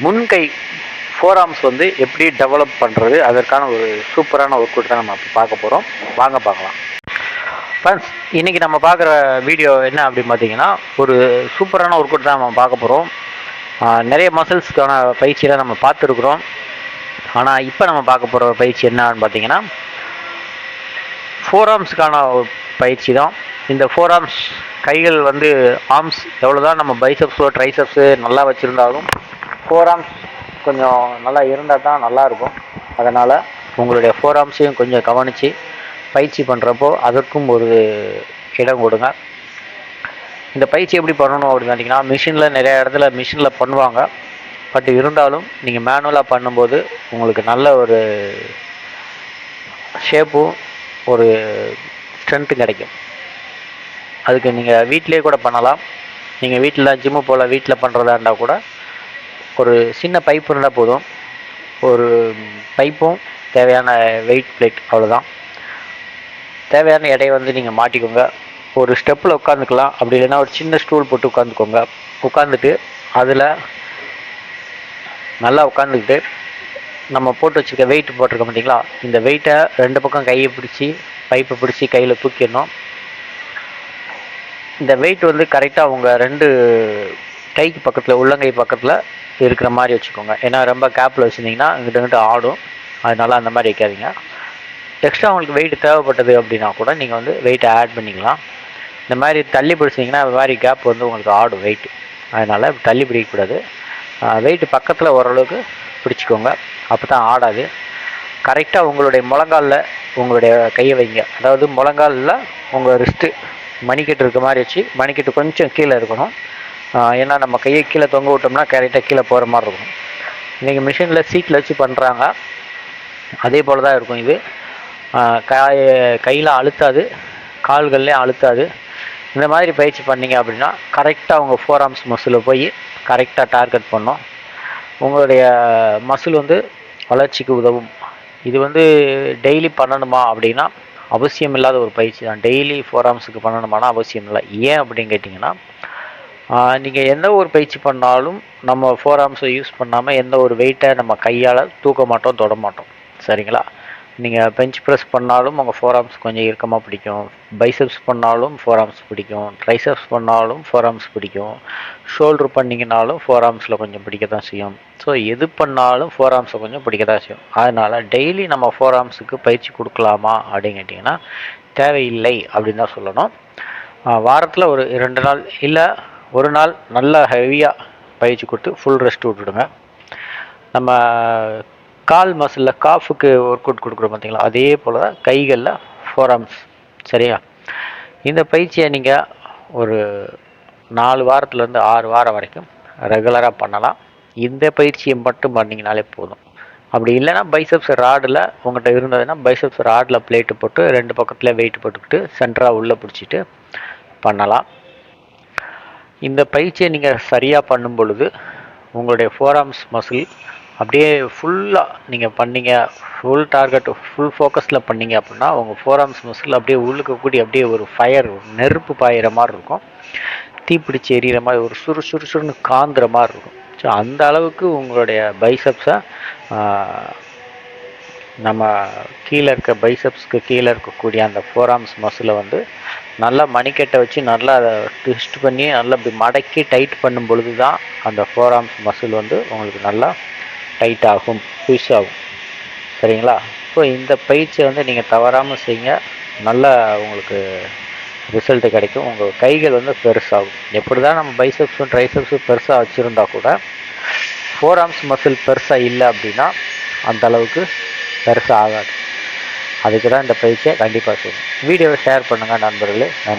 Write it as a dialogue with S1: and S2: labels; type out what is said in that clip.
S1: முன்கை four arms வந்து எப்படி develop பண்ணுறது, அதற்கான ஒரு சூப்பரான ஒர்க் அவுட் தான் நம்ம பார்க்க போகிறோம். வாங்க பார்க்கலாம். ஃப்ரெண்ட்ஸ், இன்றைக்கி நம்ம பார்க்குற வீடியோ என்ன அப்படின்னு பார்த்தீங்கன்னா, ஒரு சூப்பரான ஒர்க் அவுட் தான் நம்ம பார்க்க போகிறோம். நிறைய மசில்ஸ்க்கான பயிற்சியெலாம் நம்ம பார்த்துருக்குறோம். ஆனால் இப்போ நம்ம பார்க்க போகிற பயிற்சி என்னன்னு பார்த்தீங்கன்னா, ஃபோர் ஆர்ம்ஸுக்கான பயிற்சி தான். இந்த ஃபோர் ஆர்ம்ஸ் கைகள் வந்து ஆர்ம்ஸ் எவ்வளோ தான் நம்ம பைசப்ஸோ ட்ரைசப்ஸு நல்லா வச்சுருந்தாலும் ஃபோர் ஆர்ம்ஸ் கொஞ்சம் நல்லா இருந்தால் தான் நல்லாயிருக்கும். அதனால் உங்களுடைய ஃபோர் ஆர்ம்ஸையும் கொஞ்சம் கவனித்து பயிற்சி பண்ணுறப்போ அதற்கும் ஒரு இடம் கொடுங்க. இந்த பயிற்சி எப்படி பண்ணணும் அப்படின்னு பார்த்தீங்கன்னா, மிஷினில் நிறைய இடத்துல மிஷினில் பண்ணுவாங்க. பட் இருந்தாலும் நீங்கள் மேனுவலாக பண்ணும்போது உங்களுக்கு நல்ல ஒரு ஷேப்பும் ஒரு ஸ்ட்ரென்த்து கிடைக்கும். அதுக்கு நீங்கள் வீட்டிலே கூட பண்ணலாம். நீங்கள் வீட்டில் ஜிம்மு போல் வீட்டில் பண்ணுறதா இருந்தால் கூட ஒரு சின்ன பைப் இருந்தால் போதும். ஒரு பைப்பும் தேவையான வெயிட் பிளேட், அவ்வளோதான். தேவையான எடையை வந்து நீங்கள் மாட்டிக்கோங்க. ஒரு ஸ்டெப்பில் உட்காந்துக்கலாம். அப்படி இல்லைன்னா ஒரு சின்ன ஸ்டூல் போட்டு உட்காந்துக்கோங்க. உட்காந்துட்டு அதில் நல்லா உட்காந்துக்கிட்டு நம்ம போட்டு வச்சுருக்க வெயிட் போட்டிருக்க மாட்டிங்களா, இந்த வெயிட்டை ரெண்டு பக்கம் கையை பிடிச்சி பைப்பை பிடிச்சி கையில் தூக்கிடணும். இந்த வெயிட் வந்து கரெக்டாக உங்கள் ரெண்டு கைக்கு பக்கத்தில், உள்ளங்கை பக்கத்தில் இருக்கிற மாதிரி வச்சுக்கோங்க. ஏன்னா ரொம்ப கேப்பில் வச்சுருந்தீங்கன்னா இங்கிட்ட ஆடும். அதனால் அந்த மாதிரி வைக்காதீங்க. எக்ஸ்ட்ரா உங்களுக்கு வெயிட் தேவைப்பட்டது அப்படின்னா கூட நீங்கள் வந்து வெயிட்டை ஆட் பண்ணிக்கலாம். இந்த மாதிரி தள்ளி பிடிச்சிங்கன்னா இந்த மாதிரி கேப் வந்து உங்களுக்கு ஆடும் வெயிட்டு. அதனால் தள்ளி பிடிக்கக்கூடாது. வெயிட்டு பக்கத்தில் ஓரளவுக்கு பிடிச்சிக்கோங்க. அப்போ தான் ஆடாது. கரெக்டாக உங்களுடைய முழங்காலில் உங்களுடைய கையை வைங்க. அதாவது முழங்காலில் உங்கள் ரிஸ்ட்டு மணிக்கட்டு இருக்க மாதிரி வச்சு, மணிக்கட்டு கொஞ்சம் கீழே இருக்கணும். ஏன்னா நம்ம கையை கீழே தொங்க விட்டோம்னா கரெக்டாக கீழே போகிற மாதிரி இருக்கும். இன்றைக்கி மிஷினில் சீட்டில் வச்சு பண்ணுறாங்க. அதே போல் தான் இருக்கும் இது. கையில் அழுத்தாது, கால்கள்லேயும் அழுத்தாது. இந்த மாதிரி பயிற்சி பண்ணிங்க அப்படின்னா கரெக்டாக உங்கள் ஃபோர் ஆர்ம்ஸ் மசில் போய் கரெக்டாக டார்கெட் பண்ணும். உங்களுடைய மசில் வந்து வளர்ச்சிக்கு உதவும். இது வந்து டெய்லி பண்ணணுமா அப்படின்னா அவசியம் இல்லாத ஒரு பயிற்சி தான். டெய்லி ஃபோர் ஆர்ம்ஸுக்கு பண்ணணுமானா அவசியம் இல்லை. ஏன் அப்படின்னு கேட்டிங்கன்னா, நீங்கள் எந்த ஒரு பயிற்சி பண்ணாலும் நம்ம ஃபோர் ஆர்ம்ஸை யூஸ் பண்ணாமல் எந்த ஒரு வெயிட்டை நம்ம கையால் தூக்க மாட்டோம், தொட மாட்டோம். சரிங்களா? நீங்கள் பெஞ்ச் ப்ரெஸ் பண்ணாலும் உங்கள் ஃபோர் ஆர்ம்ஸ் கொஞ்சம் இறுக்கமாக பிடிக்கும். பைசப்ஸ் பண்ணாலும் ஃபோர் ஆர்ம்ஸ் பிடிக்கும். ட்ரைசப்ஸ் பண்ணாலும் ஃபோர் ஆர்ம்ஸ் பிடிக்கும். ஷோல்ட்ரு பண்ணிங்கனாலும் ஃபோர் ஆர்ம்ஸில் கொஞ்சம் பிடிக்க தான் செய்யும். ஸோ எது பண்ணாலும் ஃபோர் ஆர்ம்ஸை கொஞ்சம் பிடிக்க தான் செய்யும். அதனால் டெய்லி நம்ம ஃபோர் ஆர்ம்ஸுக்கு பயிற்சி கொடுக்கலாமா அப்படின்னு கேட்டிங்கன்னா தேவையில்லை அப்படின்னு தான் சொல்லணும். வாரத்தில் ஒரு 2 நாள் இல்லை ஒரு நாள் நல்லா ஹெவியாக பயிற்சி கொடுத்து ஃபுல் ரெஸ்ட் விட்டுடுங்க. நம்ம கால் மசிலில் காஃபுக்கு ஒர்க் அவுட் கொடுக்குறோம் பார்த்தீங்களா, அதே போல் தான் கைகளில் ஃபோர் ஆர்ம்ஸ். சரியா? இந்த பயிற்சியை நீங்கள் ஒரு 4 வாரத்துலேருந்து 6 வாரம் வரைக்கும் ரெகுலராக பண்ணலாம். இந்த பயிற்சியை மட்டும் பண்ணிங்கனாலே போதும். அப்படி இல்லைன்னா பைசப்ஸ் ராடில் உங்கள்கிட்ட இருந்ததுன்னா பைசப்ஸ் ராடில் பிளேட்டு போட்டு 2 பக்கத்தில் வெயிட் போட்டுக்கிட்டு சென்டராக உள்ளே பிடிச்சிட்டு பண்ணலாம். இந்த பயிற்சியை நீங்கள் சரியாக பண்ணும் பொழுது உங்களுடைய ஃபோர் ஆர்ம்ஸ் மசில் அப்படியே ஃபுல்லாக நீங்கள் பண்ணீங்க, ஃபுல் டார்கெட் ஃபுல் ஃபோக்கஸில் பண்ணீங்க அப்படின்னா உங்கள் ஃபோர் ஆர்ம்ஸ் மசில் அப்படியே உள்ளுக்கு கூடி அப்படியே ஒரு ஃபயர், நெருப்பு பாயிற மாதிரி இருக்கும். தீப்பிடிச்சு எரியிற மாதிரி ஒரு சுறுசுறுன்னு காந்துற மாதிரி இருக்கும். ஸோ அந்த அளவுக்கு உங்களுடைய பைசப்ஸை நம்ம கீழே இருக்க பைசப்ஸ்க்கு கீழே இருக்கக்கூடிய அந்த ஃபோர் ஆர்ம்ஸ் மசிலை வந்து நல்லா மணிக்கட்டை வச்சு நல்லா அதை ட்விஸ்ட் பண்ணி நல்லா இப்படி மடக்கி டைட் பண்ணும் பொழுது தான் அந்த ஃபோர் ஆர்ம்ஸ் மசில் வந்து உங்களுக்கு நல்லா டைட் ஆகும், ட்விஸ்ட் ஆகும். சரிங்களா? ஸோ இந்த பயிற்சியை வந்து நீங்கள் தவறாமல் செய்யுங்க. நல்லா உங்களுக்கு ரிசல்ட்டு கிடைக்கும். உங்கள் கைகள் வந்து பெருசாகும். எப்படி தான் நம்ம பைசப்ஸும் ட்ரைசப்ஸும் பெருசாக வச்சுருந்தா கூட ஃபோர் ஆர்ம்ஸ் மசில் பெருசாக இல்லை அப்படின்னா அந்த அளவுக்கு பெருசாக ஆகாது. அதுக்கு தான் இந்த பயிற்சியை கண்டிப்பாக செய்யணும். வீடியோவை ஷேர் பண்ணுங்கள் நண்பர்களே. நன்றி.